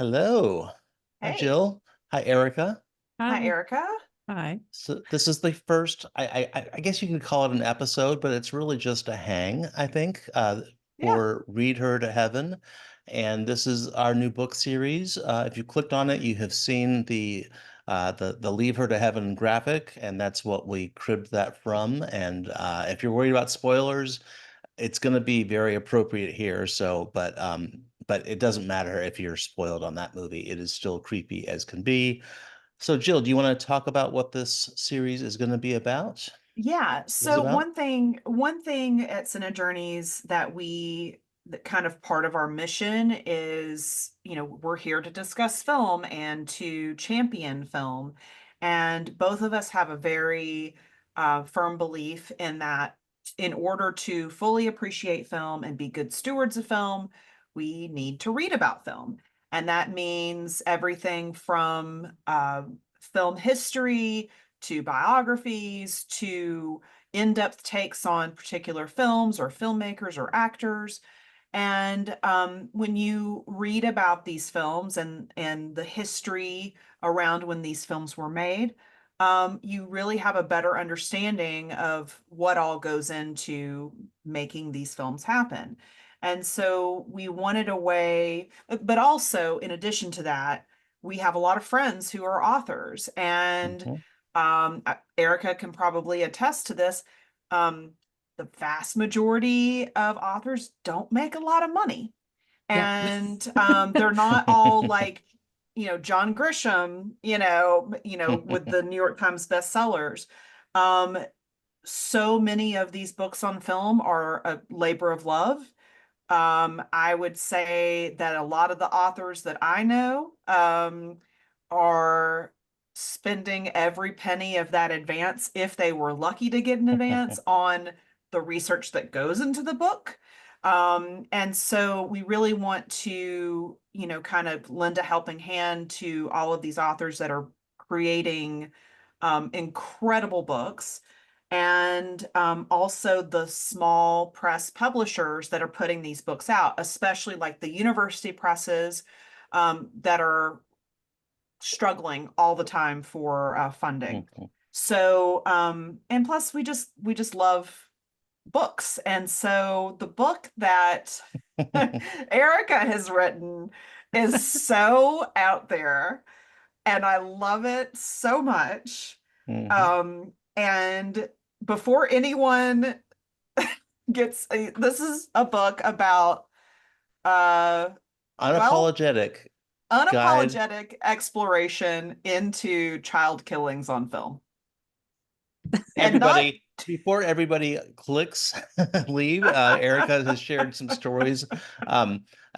Hello. Hi, Hey. Jill. Hi, Erica. Hi, Hi. Erica. Hi. So this is the first, I guess you can call it an episode, but it's really just a hang, I think, Yeah. for Read Her to Heaven. And this is our new book series. If you clicked on it, you have seen the Leave Her to Heaven graphic, and that's what we cribbed that from. And if you're worried about spoilers, it's going to be very appropriate here. But it doesn't matter if you're spoiled on that movie. It is still creepy as can be. So, Jill, do you want to talk about what this series is going to be about? Yeah. Is So about? one thing at Cine Journeys that kind of part of our mission is, we're here to discuss film and to champion film. And both of us have a very firm belief in that in order to fully appreciate film and be good stewards of film, we need to read about film. And that means everything from film history to biographies, to in-depth takes on particular films or filmmakers or actors. And when you read about these films and the history around when these films were made, you really have a better understanding of what all goes into making these films happen. And so we wanted a way, but also in addition to that, we have a lot of friends who are authors, and Mhm. Erica can probably attest to this. Um, the vast majority of authors don't make a lot of money. Yep. And they're not all like, John Grisham, with the New York Times bestsellers. Um, so many of these books on film are a labor of love. I would say that a lot of the authors that I know are spending every penny of that advance, if they were lucky to get an advance, on the research that goes into the book. And so we really want to, kind of lend a helping hand to all of these authors that are creating incredible books, and also the small press publishers that are putting these books out, especially like the university presses that are struggling all the time for funding. So, and plus we just love books. And so the book that Erica has written is so out there, and I love it so much. Mhm. And before anyone this is a book about uh well, Unapologetic guide. unapologetic exploration into child killings on film. And not Before everybody clicks leave, Erica has shared some stories.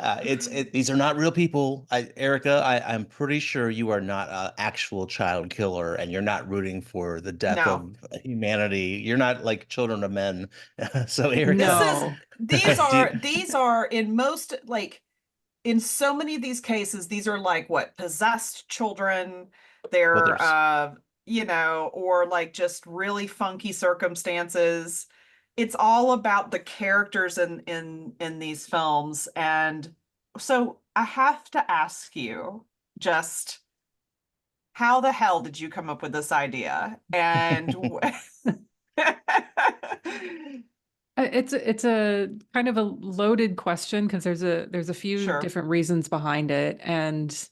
These are not real people. Erica, I'm pretty sure you are not an actual child killer, and you're not rooting for the death No. of humanity. You're not like Children of Men. So, This Erica, is No. these do you, are these are in most, like, in so many of these cases, these are like what, possessed children. well, They're there's or like just really funky circumstances. It's all about the characters in these films. And so I have to ask you, just how the hell did you come up with this idea? And It's a kind of a loaded question because there's a few sure. different reasons behind it. And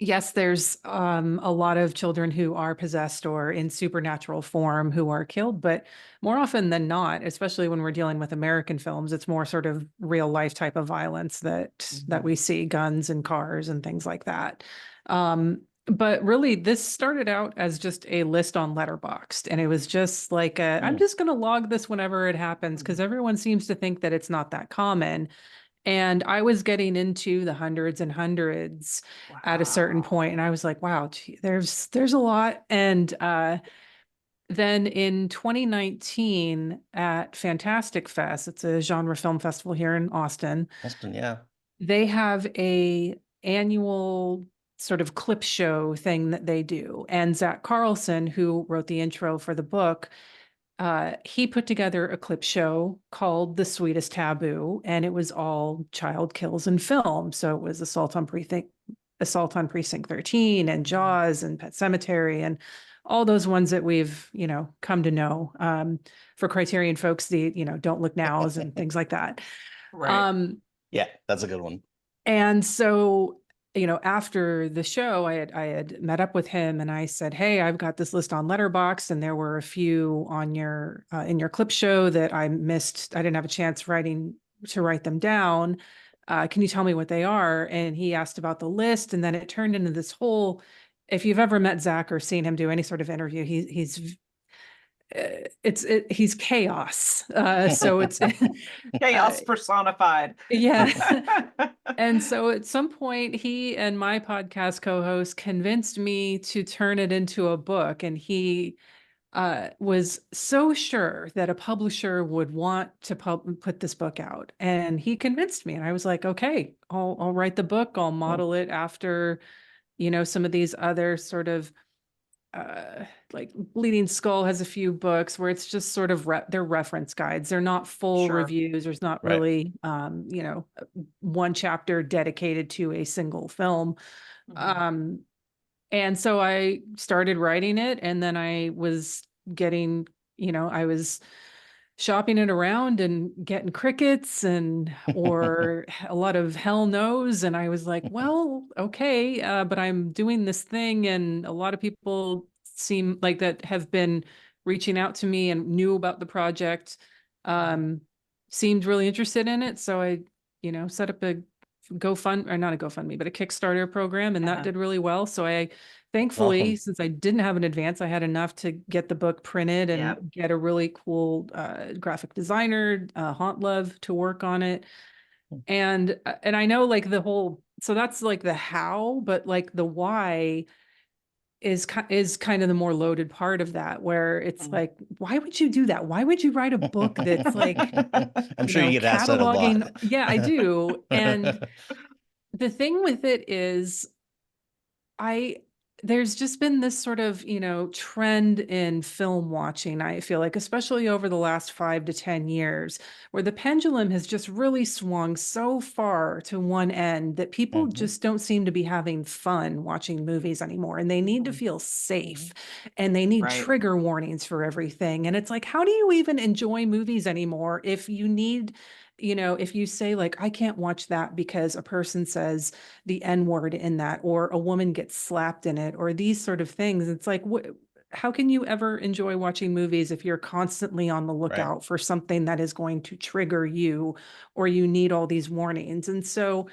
yes, there's a lot of children who are possessed or in supernatural form who are killed, but more often than not, especially when we're dealing with American films, it's more sort of real life type of violence that Mhm. we see, guns and cars and things like that. But really, this started out as just a list on Letterboxd, and it was just like, I'm Hmm. just going to log this whenever it happens because everyone seems to think that it's not that common. And I was getting into the hundreds and hundreds at a certain point, and Wow. I was like, wow, gee, there's a lot. And then in 2019 at Fantastic Fest, it's a genre film festival here in Austin, Austin, yeah. they have a annual sort of clip show thing that they do. And Zach Carlson, who wrote the intro for the book, he put together a clip show called The Sweetest Taboo, and it was all child kills in film. So it was Assault on Precinct 13 and Jaws and Pet Cemetery and all those ones that we've, come to know. For Criterion folks, the, Don't Look Nows and things like that. Right. Yeah, that's a good one. And so, after the show, I had met up with him and I said, "Hey, I've got this list on Letterboxd, and there were a few on your in your clip show that I missed. I didn't have a chance to write them down. Can you tell me what they are?" And he asked about the list, and then it turned into this whole. If you've ever met Zach or seen him do any sort of interview, he's chaos. So it's Chaos personified. yeah. And so at some point, he and my podcast co-host convinced me to turn it into a book. And he was so sure that a publisher would want to put this book out. And he convinced me. And I was like, okay, I'll write the book. I'll model it after, some of these other sort of like Bleeding Skull has a few books where it's just sort of they're reference guides. They're not full Sure. reviews. There's not Right. really, one chapter dedicated to a single film. Mhm. And so I started writing it, and then I was getting, I was shopping it around and getting crickets or a lot of hell no's. And I was like, well, okay, but I'm doing this thing, and a lot of people seem like that have been reaching out to me and knew about the project, seemed really interested in it. So I, set up a or not a GoFundMe, but a Kickstarter program, and that did really well. So thankfully, Awesome. since I didn't have an advance, I had enough to get the book printed and Yep. get a really cool graphic designer, Haunt Love, to work on it. And I know like so that's like the how, but like the why is kind of the more loaded part of that, where it's like, why would you do that? Why would you write a book that's like, I'm sure you get asked that a cataloging? lot. Yeah, I do. And the thing with it is, there's just been this sort of, trend in film watching, I feel like, especially over the last 5 to 10 years, where the pendulum has just really swung so far to one end that people Mhm. just don't seem to be having fun watching movies anymore. And they need to feel safe, and they need Right. trigger warnings for everything. And it's like, how do you even enjoy movies anymore if you need, if you say like, I can't watch that because a person says the N word in that, or a woman gets slapped in it, or these sort of things. It's like, how can you ever enjoy watching movies if you're constantly on the Right. lookout for something that is going to trigger you, or you need all these warnings? And so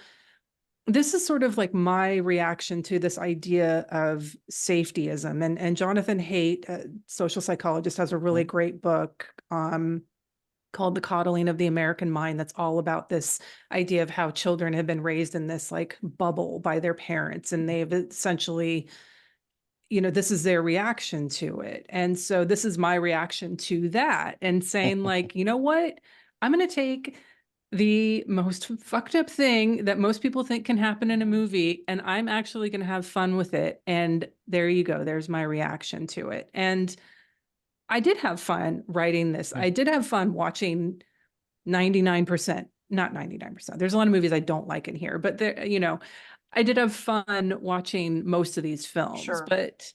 this is sort of like my reaction to this idea of safetyism. And Jonathan Haidt, a social psychologist, has a really Mhm. great book called The Coddling of the American Mind, that's all about this idea of how children have been raised in this like bubble by their parents, and they've essentially, this is their reaction to it. And so this is my reaction to that, and saying like, you know what, I'm going to take the most fucked up thing that most people think can happen in a movie, and I'm actually going to have fun with it. And there you go, there's my reaction to it. And I did have fun writing this. I did have fun watching 99%, not 99%. There's a lot of movies I don't like in here, but there, I did have fun watching most of these films, Sure. but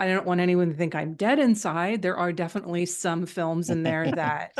I don't want anyone to think I'm dead inside. There are definitely some films in there that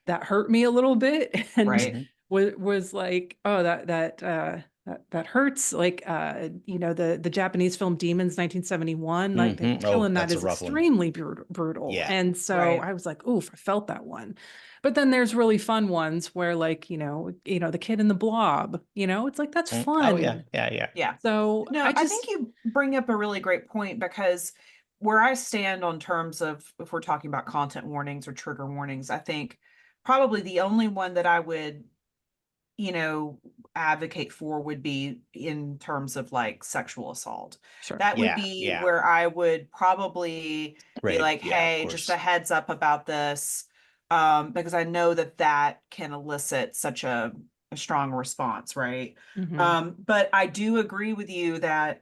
hurt me a little bit, and Right. was like, oh, that hurts. Like, the Japanese film Demons, 1971, like the Oh, killing that that's a is rough one. extremely brutal. Yeah. And so Right. I was like, oof, I felt that one. But then there's really fun ones where like, the kid in the blob, it's like, that's Oh, yeah. fun. Yeah. Yeah. So No, I think you bring up a really great point, because where I stand on terms of, if we're talking about content warnings or trigger warnings, I think probably the only one that I would, advocate for would be in terms of like sexual assault. sure. That would Yeah. be Yeah. where I would probably be Rape. like, Yeah, of hey, just a course. heads up about this. Because I know that can elicit such a strong response, right? Mhm. But I do agree with you that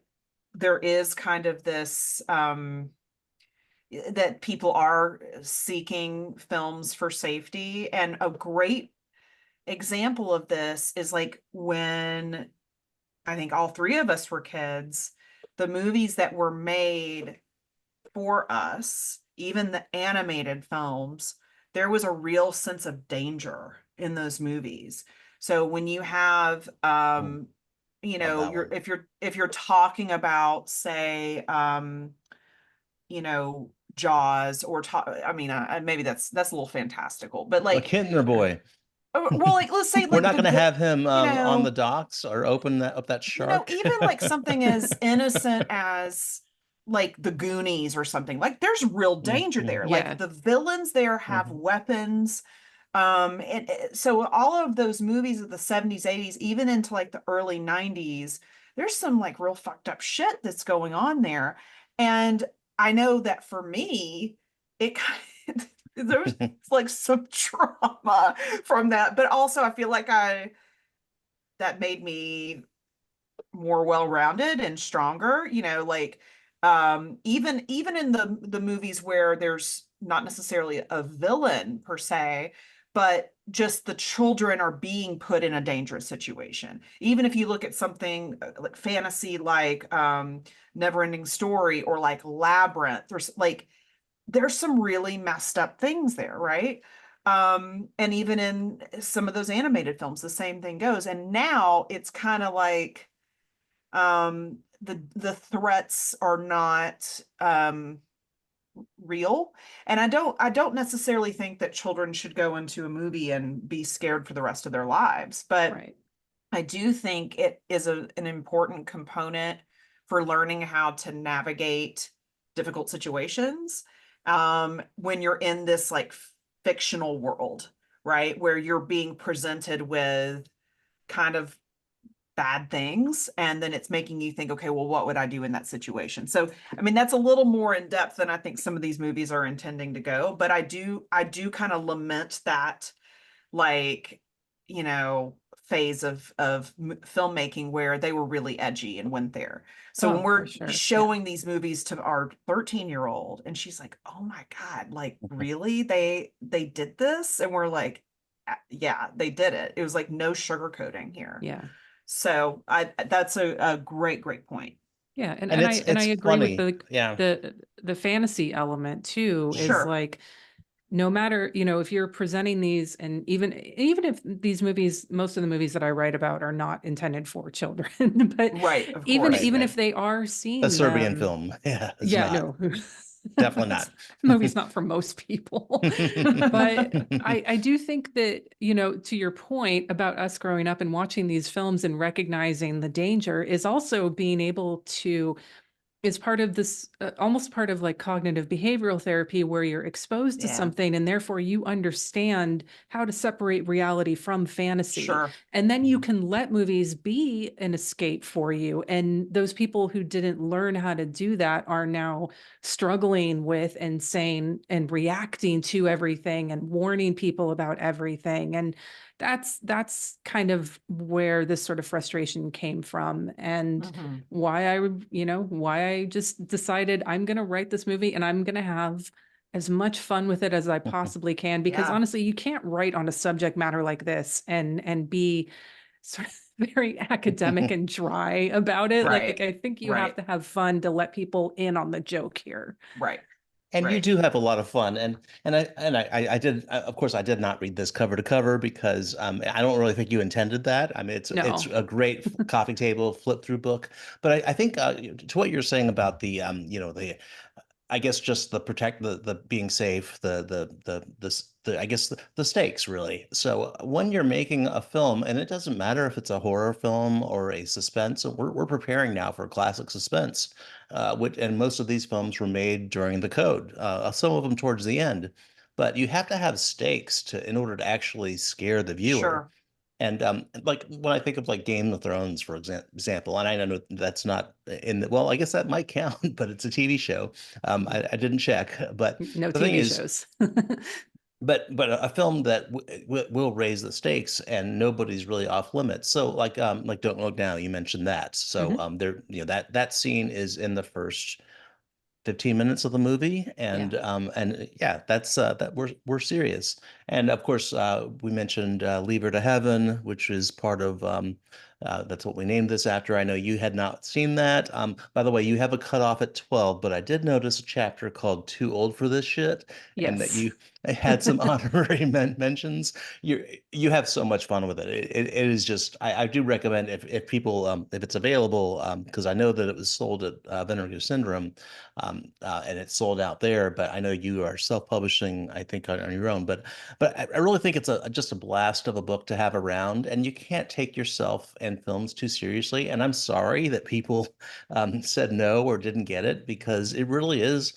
there is kind of this that people are seeking films for safety. And a great example of this is like when I think all three of us were kids, the movies that were made for us, even the animated films, there was a real sense of danger in those movies. So when you have Mm, you love know, that one. if you're talking about, say, Jaws, or I mean, maybe that's a little fantastical, but A like, Kintner boy. well, like, let's say We're like not the going to good, have him you on the know, docks or open that shark. even like something as innocent as like the Goonies or something. Like there's real Mm, danger there. mhm, Like Yeah. the villains there have mhm. weapons. So all of those movies of the 70s, 80s, even into like the early 90s, there's some like real fucked up shit that's going on there. And I know that for me, it kind of, there's like some trauma from that, but also I feel like that made me more well-rounded and stronger, like even in the movies where there's not necessarily a villain per se, but just the children are being put in a dangerous situation. Even if you look at something like fantasy, like Neverending Story, or like Labyrinth, or like there's some really messed up things there, right? And even in some of those animated films, the same thing goes. And now it's kind of like the threats are not real. And I don't necessarily think that children should go into a movie and be scared for the rest of their lives, but Right. I do think it is an important component for learning how to navigate difficult situations when you're in this like fictional world, right? Where you're being presented with kind of bad things, and then it's making you think, okay, well, what would I do in that situation? So I mean, that's a little more in depth than I think some of these movies are intending to go, but I do kind of lament that, like, phase of filmmaking where they were really edgy and went there. So when Oh, for we're sure. Yeah. showing these movies to our 13-year-old and she's like, oh my God, like really, they did this? And we're like, yeah, they did it. It was like no sugarcoating here. Yeah. So that's a great point. Yeah, and And I it's agree with funny. Yeah. the fantasy element too, is Sure. like, no matter, if you're presenting these, and even if these movies, most of the movies that I write about are not intended for children, but Right, of even course. Right, even right. if they are A seeing Serbian them, film. Yeah, it's yeah, not. no. Definitely This not. movie's not for most people. But I do think that, to your point about us growing up and watching these films and recognizing the danger, is also being able to, is part of this, almost part of like cognitive behavioral therapy, where you're exposed to Yeah, something and therefore you understand how to separate reality from fantasy. sure. And then you Mhm. can let movies be an escape for you. And those people who didn't learn how to do that are now struggling with and saying and reacting to everything and warning people about everything. And that's kind of where this sort of frustration came from. And Hmm. why I just decided I'm going to write this movie and I'm going to have as much fun with it as I possibly can, because Yeah, honestly, you can't write on a subject matter like this and be sort of very academic and dry about it. Like, right, I think you have right, to have fun to let people in on the joke here. right, And you right. do have a lot of fun, and I did, of course, I did not read this cover to cover because I don't really think you intended that. I mean, it's No. a great coffee table flip through book, but I think to what you're saying about the I guess just the protect the being safe, the I guess the stakes really. So when you're making a film, and it doesn't matter if it's a horror film or a suspense, we're preparing now for classic suspense, which and most of these films were made during the code, some of them towards the end, but you have to have stakes to in order to actually scare the viewer. Sure. And like when I think of like Game of Thrones, for example, and I know that's not in the, well, I guess that might count, but it's a TV show. I didn't check, but No the thing TV is, shows. but a film that will raise the stakes and nobody's really off limits. So like Don't Look Now, you mentioned that. So Mhm. there, that scene is in the first 15 minutes of the movie, and yeah, that's that we're serious. And of course, we mentioned Leave Her to Heaven, which is part of that's what we named this after. I know you had not seen that. By the way, you have a cutoff at 12, but I did notice a chapter called Too Old for This Shit, and that Yes. you had some honorary mentions. You have so much fun with it. It is just I do recommend if people if it's available, because I know that it was sold at Vinegar Syndrome, and it's sold out there. But I know you are self-publishing, I think, on your own. But I really think it's just a blast of a book to have around, and you can't take yourself and films too seriously. And I'm sorry that people said no or didn't get it, because it really is.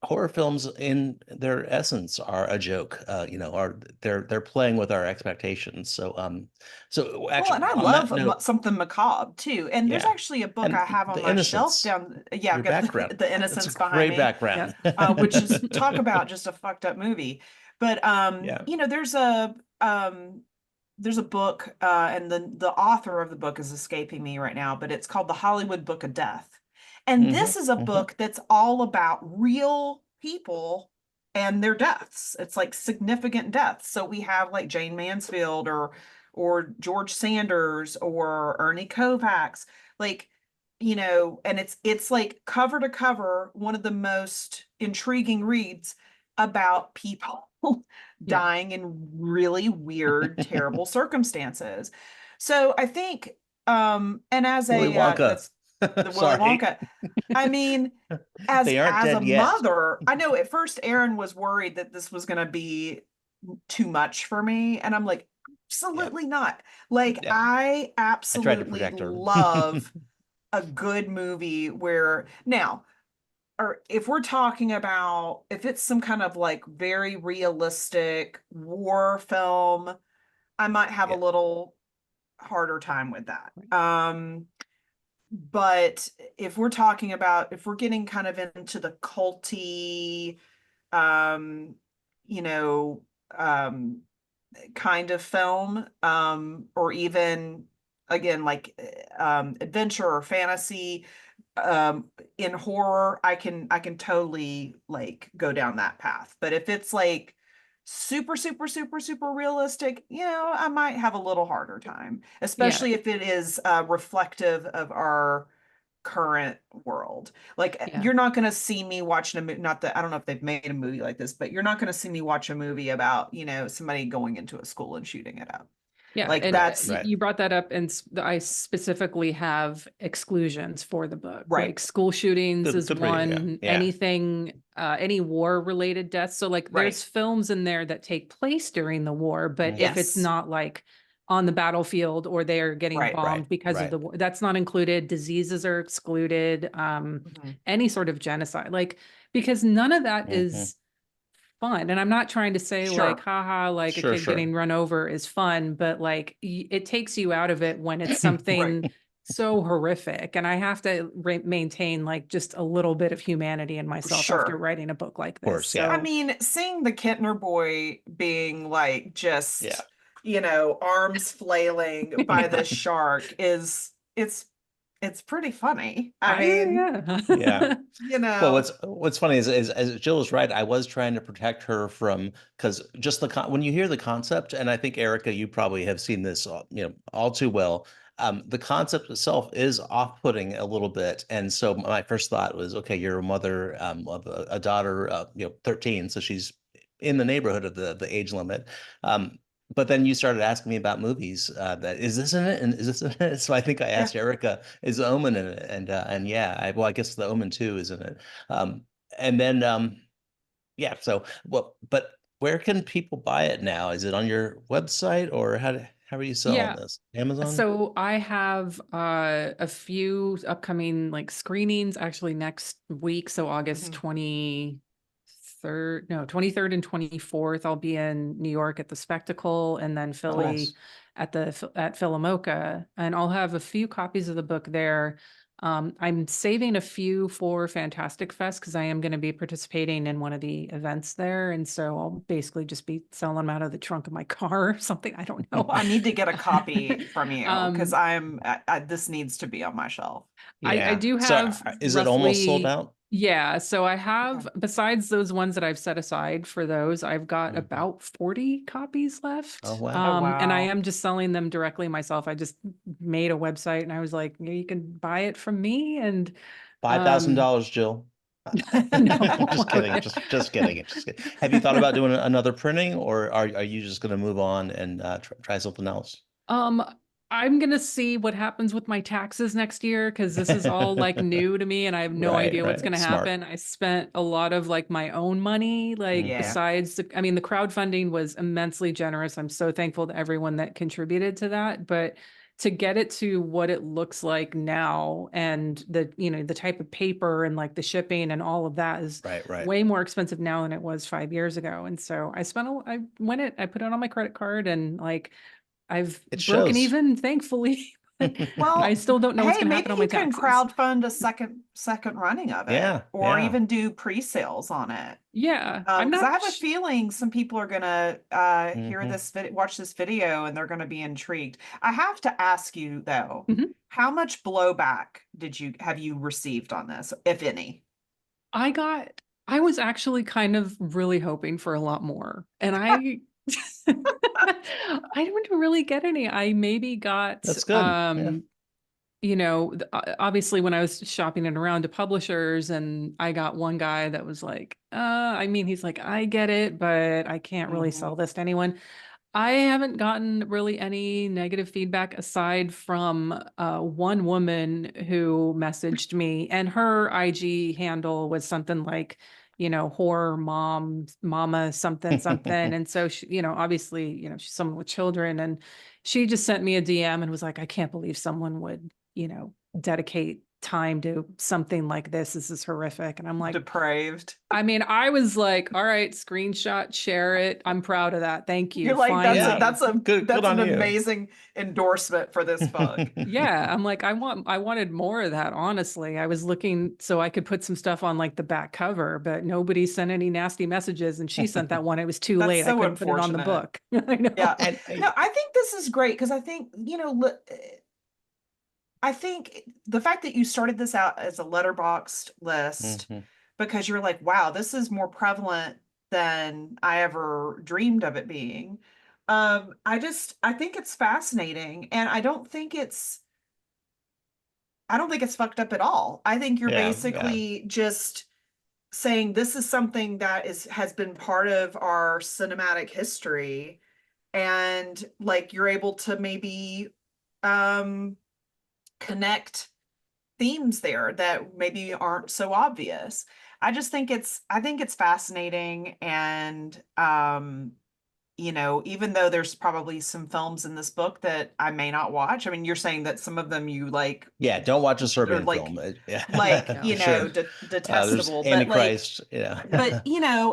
Horror films in their essence are a joke, are they're playing with our expectations. So Well, actually and I on that love note, something macabre too. And there's yeah. actually a book And I have on the my shelf innocence, down. Yeah, I've your got background, the that's a Innocents behind great me, background. which is talk about just a fucked up movie. But Yeah. there's a book, and the author of the book is escaping me right now, but it's called The Hollywood Book of Death. And Hmm. this is a Hmm. book that's all about real people and their deaths. It's like significant deaths. So we have like Jane Mansfield or George Sanders or Ernie Kovacs, like, and it's like cover to cover, one of the most intriguing reads about people Yeah. dying in really weird, terrible circumstances. So I think, and as Willy Wonka. that's the Willy Sorry. Wonka. I mean, as They aren't as a dead yet. mother, I know at first Aaron was worried that this was going to be too much for me, and I'm like, Yeah. absolutely not. Like, Yeah. I I tried to absolutely protect her. love a good movie where now, or if we're talking about if it's some kind of like very realistic war film, I might have a Yeah. little harder time with that. But if we're talking about if we're getting kind of into the culty, um, you know, um, kind of film, or even again like adventure or fantasy, in horror, I can totally like go down that path. But if it's like super super super super realistic, I might have a little harder time, Yeah. especially if it is reflective of our current world. Like, Yeah. you're not going to see me watching a movie, not that I don't know if they've made a movie like this, but you're not going to see me watch a movie about, somebody going into a school and shooting it up. Yeah, Like, and Right. that's Right. you brought that up, and I specifically have exclusions for the book. right. Like school shootings is Good for you. Yeah. one, Yeah. anything, any war related deaths. So like Right. there's films in there that take place during the war, but if it's Yes. not like on the battlefield or they are getting Right. bombed Right. because of Right. the war, that's not included. Diseases are excluded. Mhm. Any sort of genocide, like because none of that Hmm. is fun. And I'm not trying to say like, Sure. haha, like a Sure. kid Sure. getting run over is fun, but like it takes you out of it when it's Right. something so horrific. And I have to maintain like just a little bit of humanity in myself after Sure. writing a book like Of this. course. Yeah. I So mean, seeing the Kintner boy being like Yeah. just, arms flailing by this shark is it's pretty funny. I mean, Yeah. yeah. you Well, know, what's funny is as Jill is right, I was trying to protect her from, because just when you hear the concept, and I think Erica, you probably have seen this, all too well. The concept itself is off-putting a little bit, and so my first thought was, okay, you're a mother of a daughter, 13, so she's in the neighborhood of the age limit. But then you started asking me about movies. That is this in it, and is this in it? So I think I yeah. asked Erica, "Is The Omen in it?" And yeah, I guess The Omen 2 is in it. And then yeah, so but where can people buy it now? Is it on your website, or how are you selling Yeah. this? Amazon? So I have a few upcoming like screenings actually next week. So August Mhm. 23rd, no, 23rd and 24th, I'll be in New York at the Spectacle, and then Oh, Philly nice. at Philomoka. And I'll have a few copies of the book there. I'm saving a few for Fantastic Fest because I am going to be participating in one of the events there. And so I'll basically just be selling them out of the trunk of my car or something. I don't know. I need to get a copy from you because Um, this needs to be on my shelf. I Yeah. do So have is it almost sold roughly out? Yeah, so I have, Okay. besides those ones that I've set aside for those, I've got Mhm. about 40 copies Oh, left. wow. Oh, And I wow. am just selling them directly myself. I just made a website and I was like, "Yeah, you can buy it from me." And um $5,000, Jill. Just no. kidding. Just kidding. Just kidding. Have you thought about doing another printing, or are you just going to move on and try something else? Um, I'm gonna see what happens with my taxes next year because this is all like new to me and I have no Right, idea what's right. gonna Smart. happen. I spent a lot of like my own money, like Mhm. Yeah. besides I mean, the crowdfunding was immensely generous. I'm so thankful to everyone that contributed to that. But to get it to what it looks like now and the type of paper and like the shipping and all of that is Right, right. way more expensive now than it was 5 years ago. And so I put it on my credit card and like I've It broken shows. even, thankfully, but I Well, still don't know what's hey, going to maybe happen on my you can taxes. crowdfund a second running of it, Yeah, or yeah. even do pre-sales on it. Yeah, I'm Because I not. have a feeling some people are gonna hear Hmm. this video, watch this video, and they're gonna be intrigued. I have to ask you though, Mhm. how much blowback have you received on this, if any? I got. I was actually kind of really hoping for a lot more, and I. I didn't really get any. I maybe got That's good. Yeah. obviously when I was shopping it around to publishers and I got one guy that was like, I mean, he's like, I get it, but I can't really Mhm. sell this to anyone. I haven't gotten really any negative feedback aside from one woman who messaged me, and her IG handle was something like, horror mom, mama, something, something. And so she, obviously, she's someone with children, and she just sent me a DM and was like, I can't believe someone would, dedicate time to something like this. This is horrific. And I'm like, Depraved. I mean, I was like, all right, screenshot, share it. I'm proud of that. Thank you. You're like, that's a Yeah. Finally. that's a Good that's on an you. amazing endorsement for this book. Yeah, I'm like, I wanted more of that, honestly. I was looking so I could put some stuff on like the back cover, but nobody sent any nasty messages. And she sent that one. It was too That's late. I so couldn't put it on the unfortunate. book. I Yeah. know. And No, I think this is great because I think, I think the fact that you started this out as a letterboxed list mhm. because you're like, wow, this is more prevalent than I ever dreamed of it being. I think it's fascinating and I don't think it's fucked up at all. I think you're Yeah, yeah. basically just saying this is something that has been part of our cinematic history and like you're able to maybe um connect themes there that maybe aren't so obvious. I think it's fascinating and even though there's probably some films in this book that I may not watch. I mean, you're saying that some of them you like Yeah, don't watch a are Serbian film. like Yeah, for No. sure. There's detestable, Antichrist. but Yeah.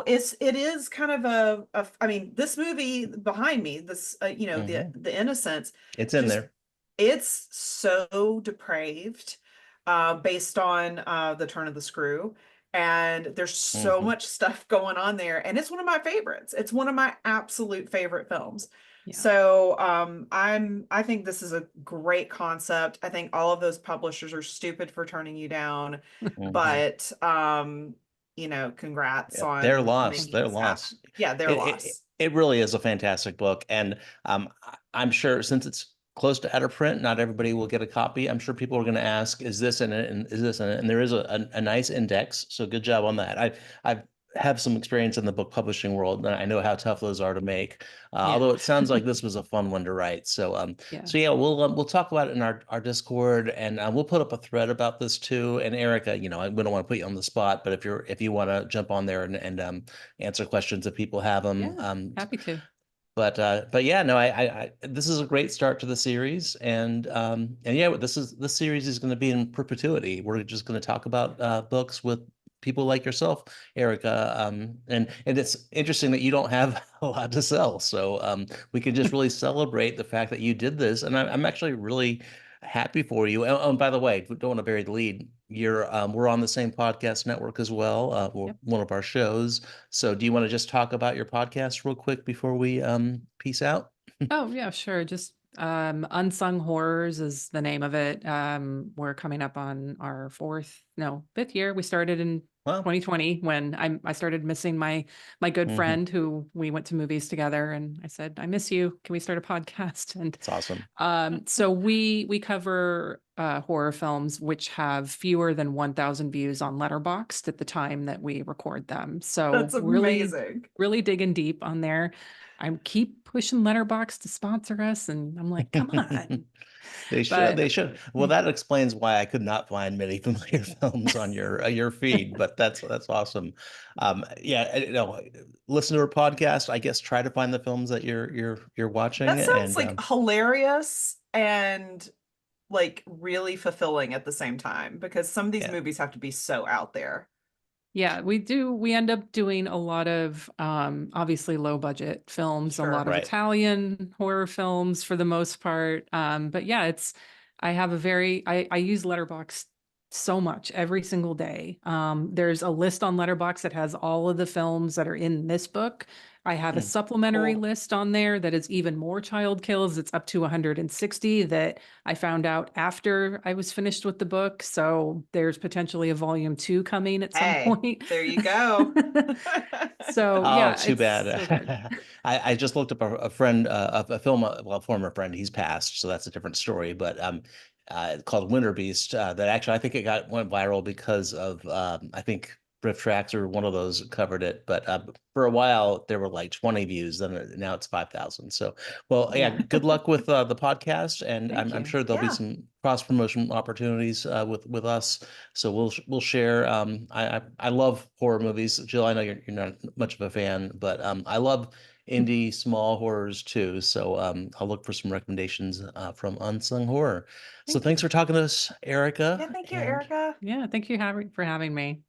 it is kind of I mean, this movie behind me, this Hmm. the Innocents, It's in just there. it's so depraved based on the turn of the screw. And there's so Hmm. much stuff going on there. And it's one of my favorites. It's one of my absolute favorite films. Yeah. So I think this is a great concept. I think all of those publishers are stupid for turning you down, Hmm. but congrats Yeah, their on loss. making Their this happen. loss. Yeah, their loss. It really is a fantastic book, and I'm sure since it's close to out of print, not everybody will get a copy. I'm sure people are going to ask, "Is this in it?" And is this in it? And there is a nice index, so good job on that. I have some experience in the book publishing world, and I know how tough those are to make. Yeah. Although it sounds like this was a fun one to write. Yeah. So yeah, we'll talk about it in our Discord, and we'll put up a thread about this too. And Erica, we don't want to put you on the spot, but if you want to jump on there and answer questions if people have them. Yeah. Happy to. But yeah, no, this is a great start to the series, and yeah, this series is going to be in perpetuity. We're just going to talk about books with people like yourself, Erica, and it's interesting that you don't have a lot to sell, so we can just really celebrate the fact that you did this, and I'm actually really happy for you. And by the way, don't want to bury the lead. We're on the same podcast network as well, Yep. one of our shows. So do you want to just talk about your podcast real quick before we peace out? Oh, yeah, sure. Just Unsung Horrors is the name of it. We're coming up on our fifth year. We started in Well, 2020 when I started missing my good mhm, friend who we went to movies together, and I said, I miss you. Can we start a podcast? And it's awesome. so we cover horror films which have fewer than 1,000 views on Letterboxd at the time that we record them. So That's really, amazing. really digging deep on there. I keep pushing Letterboxd to sponsor us, and I'm like, come on. They should. But They should. Well, that explains why I could not find many familiar films on your feed. But that's awesome. Yeah, listen to her podcast. I guess try to find the films that you're watching, That sounds and like hilarious and like really fulfilling at the same time because some of these yeah. movies have to be so out there. yeah, we do. We end up doing a lot of obviously low budget films, a Sure. lot of Right. Italian horror films for the most part. But yeah, I have I use Letterboxd so much every single day. There's a list on Letterboxd that has all of the films that are in this book. I have a Mm. supplementary Cool. list on there that is even more child kills. It's up to 160 that I found out after I was finished with the book. So there's potentially a volume 2 coming at some Hey, point. there you go. So Oh, yeah, too it's bad. so good. I just looked up a friend, a film, well, a former friend. He's passed, so that's a different story. But called Winter Beast. That actually, I think went viral because of I think Riff Tracks or one of those covered it. But for a while, there were like 20 views. Then now it's 5,000. So, well, yeah. Yeah. Good luck with the podcast, and Thank I'm you. sure there'll be Yeah. some cross promotion opportunities with us. So we'll share. I love horror movies. Jill, I know you're not much of a fan, but I love indie small horrors too. So I'll look for some recommendations from Unsung Horror. So Thank you. thanks for talking to us, Erica, Yeah, thank you, and Erica. Yeah, thank you for having me.